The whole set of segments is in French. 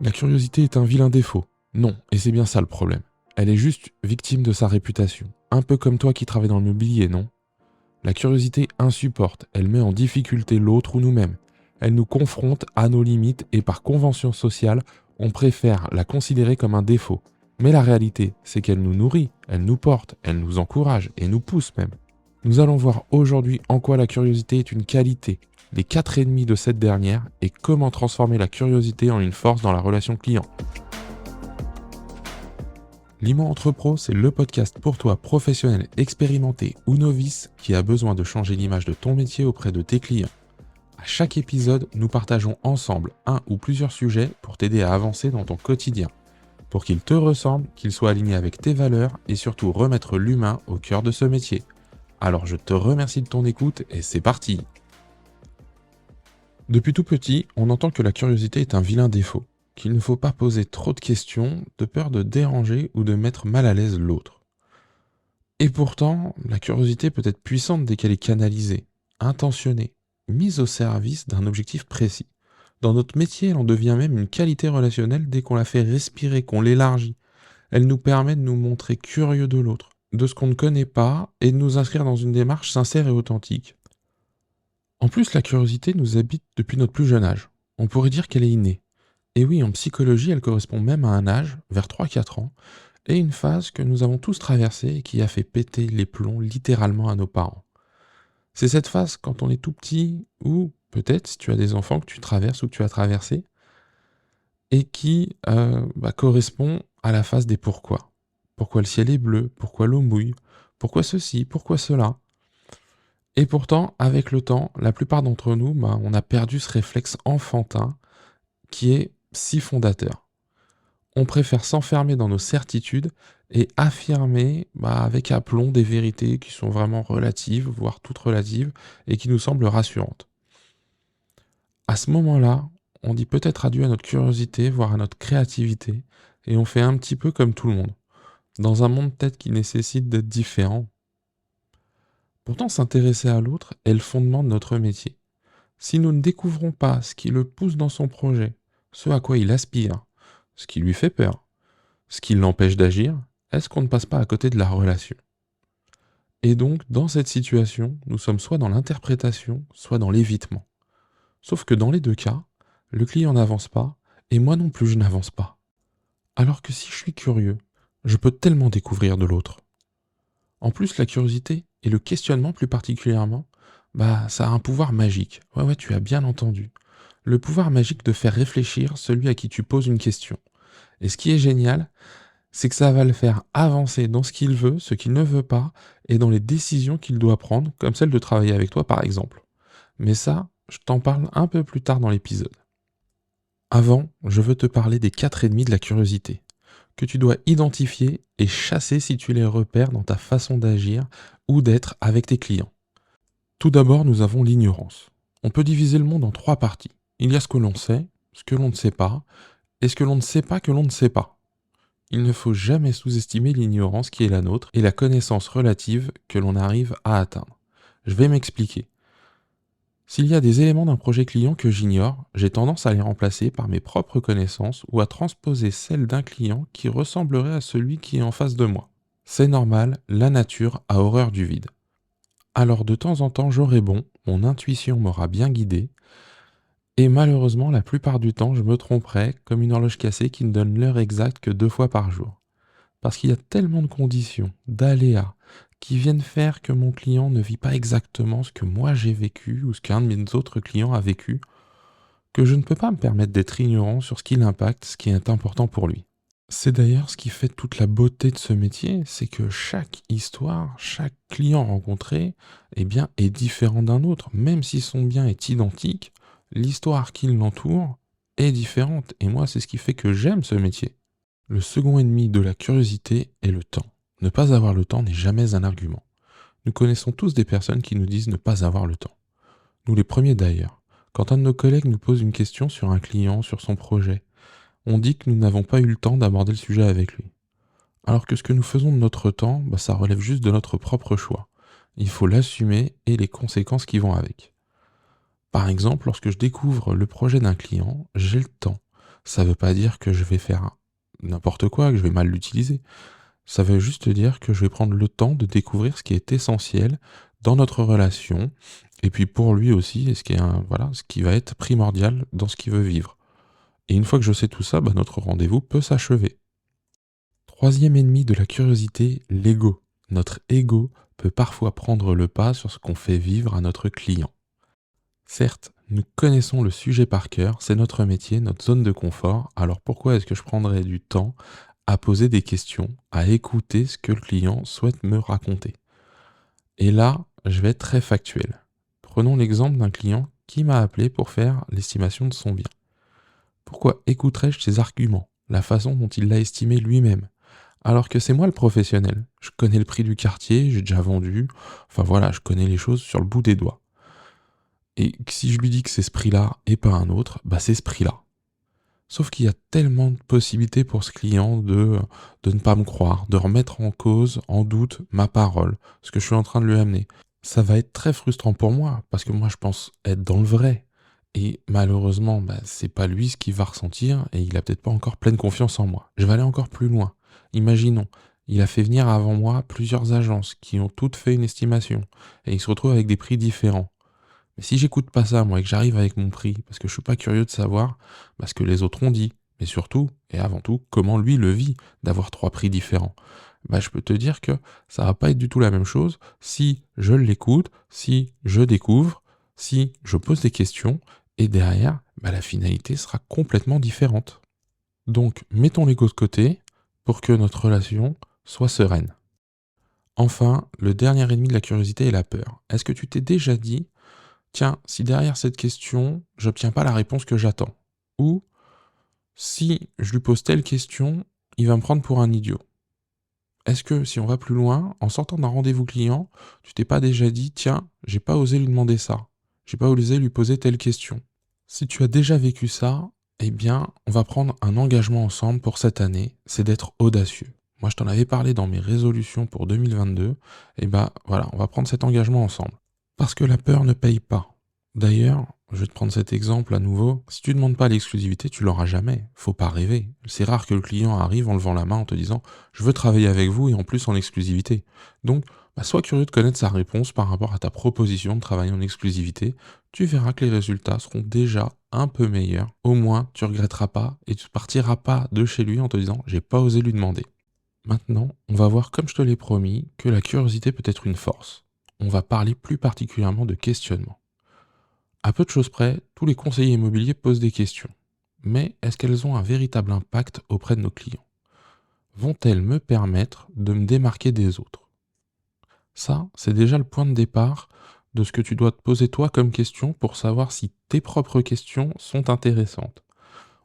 La curiosité est un vilain défaut. Non, et c'est bien ça le problème. Elle est juste victime de sa réputation. Un peu comme toi qui travailles dans le mobilier, non? La curiosité insupporte, elle met en difficulté l'autre ou nous-mêmes. Elle nous confronte à nos limites et par convention sociale, on préfère la considérer comme un défaut. Mais la réalité, c'est qu'elle nous nourrit, elle nous porte, elle nous encourage et nous pousse même. Nous allons voir aujourd'hui en quoi la curiosité est une qualité, les 4 ennemis de cette dernière et comment transformer la curiosité en une force dans la relation client. L'IMO Entrepro, c'est le podcast pour toi, professionnel, expérimenté ou novice, qui a besoin de changer l'image de ton métier auprès de tes clients. À chaque épisode, nous partageons ensemble un ou plusieurs sujets pour t'aider à avancer dans ton quotidien, pour qu'il te ressemble, qu'il soit aligné avec tes valeurs et surtout remettre l'humain au cœur de ce métier. Alors je te remercie de ton écoute et c'est parti. Depuis tout petit, on entend que la curiosité est un vilain défaut, qu'il ne faut pas poser trop de questions, de peur de déranger ou de mettre mal à l'aise l'autre. Et pourtant, la curiosité peut être puissante dès qu'elle est canalisée, intentionnée, mise au service d'un objectif précis. Dans notre métier, elle en devient même une qualité relationnelle dès qu'on la fait respirer, qu'on l'élargit. Elle nous permet de nous montrer curieux de l'autre, de ce qu'on ne connaît pas, et de nous inscrire dans une démarche sincère et authentique. En plus, la curiosité nous habite depuis notre plus jeune âge. On pourrait dire qu'elle est innée. Et oui, en psychologie, elle correspond même à un âge, vers 3-4 ans, et une phase que nous avons tous traversée et qui a fait péter les plombs littéralement à nos parents. C'est cette phase quand on est tout petit, ou peut-être si tu as des enfants que tu traverses ou que tu as traversé, et qui correspond à la phase des pourquoi. Pourquoi le ciel est bleu? Pourquoi l'eau mouille? Pourquoi ceci? Pourquoi cela? Et pourtant, avec le temps, la plupart d'entre nous, on a perdu ce réflexe enfantin qui est si fondateur. On préfère s'enfermer dans nos certitudes et affirmer avec aplomb des vérités qui sont vraiment relatives, voire toutes relatives, et qui nous semblent rassurantes. À ce moment-là, on dit peut-être adieu à notre curiosité, voire à notre créativité, et on fait un petit peu comme tout le monde, dans un monde peut-être qui nécessite d'être différent. Pourtant, s'intéresser à l'autre est le fondement de notre métier. Si nous ne découvrons pas ce qui le pousse dans son projet, ce à quoi il aspire, ce qui lui fait peur, ce qui l'empêche d'agir, est-ce qu'on ne passe pas à côté de la relation? Et donc, dans cette situation, nous sommes soit dans l'interprétation, soit dans l'évitement. Sauf que dans les deux cas, le client n'avance pas, et moi non plus je n'avance pas. Alors que si je suis curieux, je peux tellement découvrir de l'autre. En plus, la curiosité, et le questionnement plus particulièrement, ça a un pouvoir magique. Ouais, tu as bien entendu. Le pouvoir magique de faire réfléchir celui à qui tu poses une question. Et ce qui est génial, c'est que ça va le faire avancer dans ce qu'il veut, ce qu'il ne veut pas, et dans les décisions qu'il doit prendre, comme celle de travailler avec toi par exemple. Mais ça, je t'en parle un peu plus tard dans l'épisode. Avant, je veux te parler des 4 ennemis de la curiosité, que tu dois identifier et chasser si tu les repères dans ta façon d'agir ou d'être avec tes clients. Tout d'abord, nous avons l'ignorance. On peut diviser le monde en 3 parties. Il y a ce que l'on sait, ce que l'on ne sait pas, et ce que l'on ne sait pas que l'on ne sait pas. Il ne faut jamais sous-estimer l'ignorance qui est la nôtre et la connaissance relative que l'on arrive à atteindre. Je vais m'expliquer. S'il y a des éléments d'un projet client que j'ignore, j'ai tendance à les remplacer par mes propres connaissances ou à transposer celles d'un client qui ressemblerait à celui qui est en face de moi. C'est normal, la nature a horreur du vide. Alors de temps en temps j'aurai bon, mon intuition m'aura bien guidé, et malheureusement la plupart du temps je me tromperai comme une horloge cassée qui ne donne l'heure exacte que 2 fois par jour. Parce qu'il y a tellement de conditions, d'aléas, qui viennent faire que mon client ne vit pas exactement ce que moi j'ai vécu ou ce qu'un de mes autres clients a vécu, que je ne peux pas me permettre d'être ignorant sur ce qui l'impacte, ce qui est important pour lui. C'est d'ailleurs ce qui fait toute la beauté de ce métier, c'est que chaque histoire, chaque client rencontré, est différent d'un autre. Même si son bien est identique, l'histoire qui l'entoure est différente. Et moi, c'est ce qui fait que j'aime ce métier. Le second ennemi de la curiosité est le temps. Ne pas avoir le temps n'est jamais un argument. Nous connaissons tous des personnes qui nous disent ne pas avoir le temps. Nous les premiers d'ailleurs. Quand un de nos collègues nous pose une question sur un client, sur son projet, on dit que nous n'avons pas eu le temps d'aborder le sujet avec lui. Alors que ce que nous faisons de notre temps, ça relève juste de notre propre choix. Il faut l'assumer et les conséquences qui vont avec. Par exemple, lorsque je découvre le projet d'un client, j'ai le temps Ça veut pas dire que je vais faire n'importe quoi, que je vais mal l'utiliser. Ça veut juste dire que je vais prendre le temps de découvrir ce qui est essentiel dans notre relation, et puis pour lui aussi, et ce qui est voilà, ce qui va être primordial dans ce qu'il veut vivre. Et une fois que je sais tout ça, bah, notre rendez-vous peut s'achever. Troisième ennemi de la curiosité, l'ego. Notre ego peut parfois prendre le pas sur ce qu'on fait vivre à notre client. Certes, nous connaissons le sujet par cœur, c'est notre métier, notre zone de confort, alors pourquoi est-ce que je prendrais du temps à poser des questions, à écouter ce que le client souhaite me raconter? Et là, je vais être très factuel. Prenons l'exemple d'un client qui m'a appelé pour faire l'estimation de son bien. Pourquoi écouterais-je ses arguments, la façon dont il l'a estimé lui-même, alors que c'est moi le professionnel? Je connais le prix du quartier, j'ai déjà vendu, enfin voilà, je connais les choses sur le bout des doigts. Et si je lui dis que c'est ce prix-là et pas un autre, bah c'est ce prix-là. Sauf qu'il y a tellement de possibilités pour ce client de ne pas me croire, de remettre en cause, en doute, ma parole, ce que je suis en train de lui amener. Ça va être très frustrant pour moi, parce que moi je pense être dans le vrai. Et malheureusement, bah, c'est pas lui ce qu'il va ressentir, et il a peut-être pas encore pleine confiance en moi. Je vais aller encore plus loin. Imaginons, il a fait venir avant moi plusieurs agences qui ont toutes fait une estimation, et il se retrouve avec des prix différents. Mais si j'écoute pas ça, moi, et que j'arrive avec mon prix, parce que je suis pas curieux de savoir bah, ce que les autres ont dit, mais surtout, et avant tout, comment lui le vit d'avoir trois prix différents, bah, je peux te dire que ça va pas être du tout la même chose si je l'écoute, si je découvre, si je pose des questions, et derrière, bah, la finalité sera complètement différente. Donc, mettons l'ego de côté pour que notre relation soit sereine. Enfin, le dernier ennemi de la curiosité est la peur. Est-ce que tu t'es déjà dit: tiens, si derrière cette question, j'obtiens pas la réponse que j'attends? Ou si je lui pose telle question, il va me prendre pour un idiot. Est-ce que si on va plus loin, en sortant d'un rendez-vous client, tu t'es pas déjà dit, tiens, j'ai pas osé lui demander ça, j'ai pas osé lui poser telle question? Si tu as déjà vécu ça, eh bien, on va prendre un engagement ensemble pour cette année, c'est d'être audacieux. Moi, je t'en avais parlé dans mes résolutions pour 2022, et bah voilà, on va prendre cet engagement ensemble. Parce que la peur ne paye pas. D'ailleurs, je vais te prendre cet exemple à nouveau. Si tu ne demandes pas l'exclusivité, tu l'auras jamais. Faut pas rêver. C'est rare que le client arrive en levant la main en te disant je veux travailler avec vous et en plus en exclusivité. Donc, bah, sois curieux de connaître sa réponse par rapport à ta proposition de travailler en exclusivité. Tu verras que les résultats seront déjà un peu meilleurs. Au moins, tu regretteras pas et tu partiras pas de chez lui en te disant j'ai pas osé lui demander. Maintenant, on va voir, comme je te l'ai promis, que la curiosité peut être une force. On va parler plus particulièrement de questionnement. À peu de choses près, tous les conseillers immobiliers posent des questions. Mais est-ce qu'elles ont un véritable impact auprès de nos clients? Vont-elles me permettre de me démarquer des autres? Ça, c'est déjà le point de départ de ce que tu dois te poser toi comme question pour savoir si tes propres questions sont intéressantes.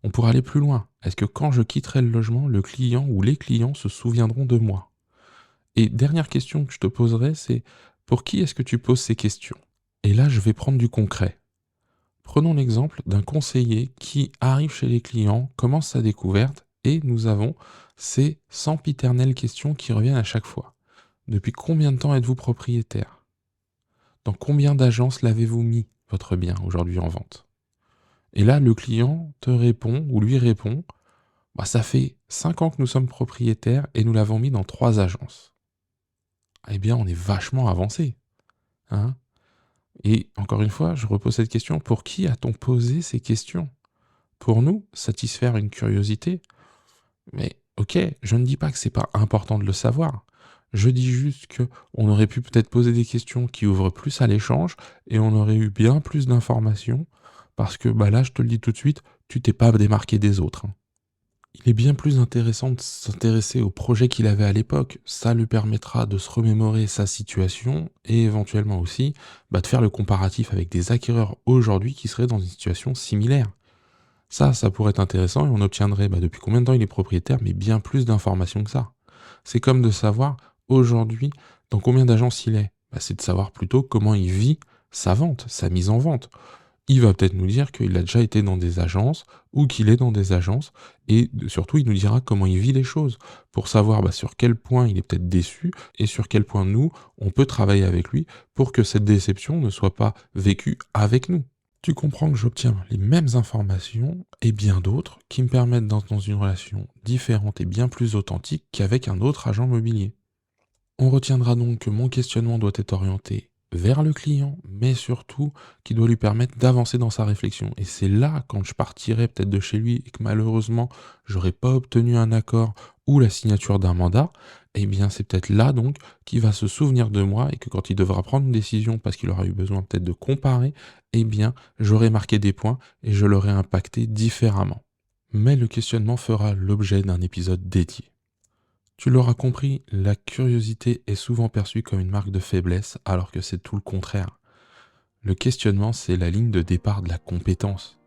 On pourra aller plus loin. Est-ce que quand je quitterai le logement, le client ou les clients se souviendront de moi? Et dernière question que je te poserai, c'est pour qui est-ce que tu poses ces questions? Et là, je vais prendre du concret. Prenons l'exemple d'un conseiller qui arrive chez les clients, commence sa découverte, et nous avons ces sempiternelles questions qui reviennent à chaque fois. Depuis combien de temps êtes-vous propriétaire? Dans combien d'agences l'avez-vous mis, votre bien, aujourd'hui en vente? Et là, le client te répond, ou lui répond, bah, ça fait 5 ans que nous sommes propriétaires et nous l'avons mis dans 3 agences. Eh bien, on est vachement avancé, hein? Et encore une fois, je repose cette question, pour qui a-t-on posé ces questions? Pour nous, satisfaire une curiosité? Mais OK, je ne dis pas que c'est pas important de le savoir. Je dis juste que on aurait pu peut-être poser des questions qui ouvrent plus à l'échange et on aurait eu bien plus d'informations parce que, bah, là, je te le dis tout de suite, tu t'es pas démarqué des autres, hein. Il est bien plus intéressant de s'intéresser au projet qu'il avait à l'époque. Ça lui permettra de se remémorer sa situation et éventuellement aussi, bah, de faire le comparatif avec des acquéreurs aujourd'hui qui seraient dans une situation similaire. Ça pourrait être intéressant et on obtiendrait, bah, depuis combien de temps il est propriétaire, mais bien plus d'informations que ça. C'est comme de savoir aujourd'hui dans combien d'agences il est. Bah, c'est de savoir plutôt comment il vit sa vente, sa mise en vente. Il va peut-être nous dire qu'il a déjà été dans des agences ou qu'il est dans des agences et surtout il nous dira comment il vit les choses pour savoir, bah, sur quel point il est peut-être déçu et sur quel point nous, on peut travailler avec lui pour que cette déception ne soit pas vécue avec nous. Tu comprends que j'obtiens les mêmes informations et bien d'autres qui me permettent d'entrer dans une relation différente et bien plus authentique qu'avec un autre agent immobilier. On retiendra donc que mon questionnement doit être orienté vers le client, mais surtout qui doit lui permettre d'avancer dans sa réflexion. Et c'est là, quand je partirai peut-être de chez lui et que malheureusement, j'aurais pas obtenu un accord ou la signature d'un mandat, eh bien c'est peut-être là donc qu'il va se souvenir de moi et que quand il devra prendre une décision parce qu'il aura eu besoin peut-être de comparer, eh bien j'aurai marqué des points et je l'aurai impacté différemment. Mais le questionnement fera l'objet d'un épisode dédié. Tu l'auras compris, la curiosité est souvent perçue comme une marque de faiblesse alors que c'est tout le contraire. Le questionnement, c'est la ligne de départ de la compétence.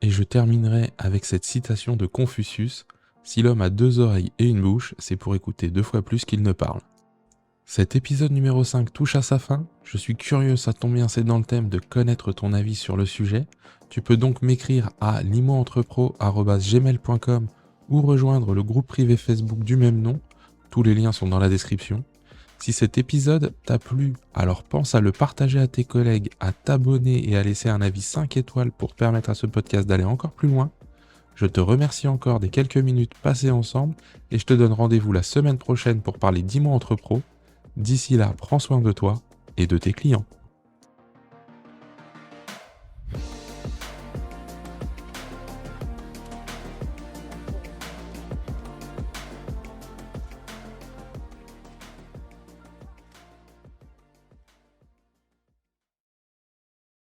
Et je terminerai avec cette citation de Confucius: si l'homme a deux oreilles et une bouche, c'est pour écouter 2 fois plus qu'il ne parle. Cet épisode numéro 5 touche à sa fin. Je suis curieux, ça tombe bien, c'est dans le thème de connaître ton avis sur le sujet. Tu peux donc m'écrire à limoentrepro@gmail.com ou rejoindre le groupe privé Facebook du même nom. Tous les liens sont dans la description. Si cet épisode t'a plu, alors pense à le partager à tes collègues, à t'abonner et à laisser un avis 5 étoiles pour permettre à ce podcast d'aller encore plus loin. Je te remercie encore des quelques minutes passées ensemble et je te donne rendez-vous la semaine prochaine pour parler d'10 mois entre pros. D'ici là, prends soin de toi et de tes clients.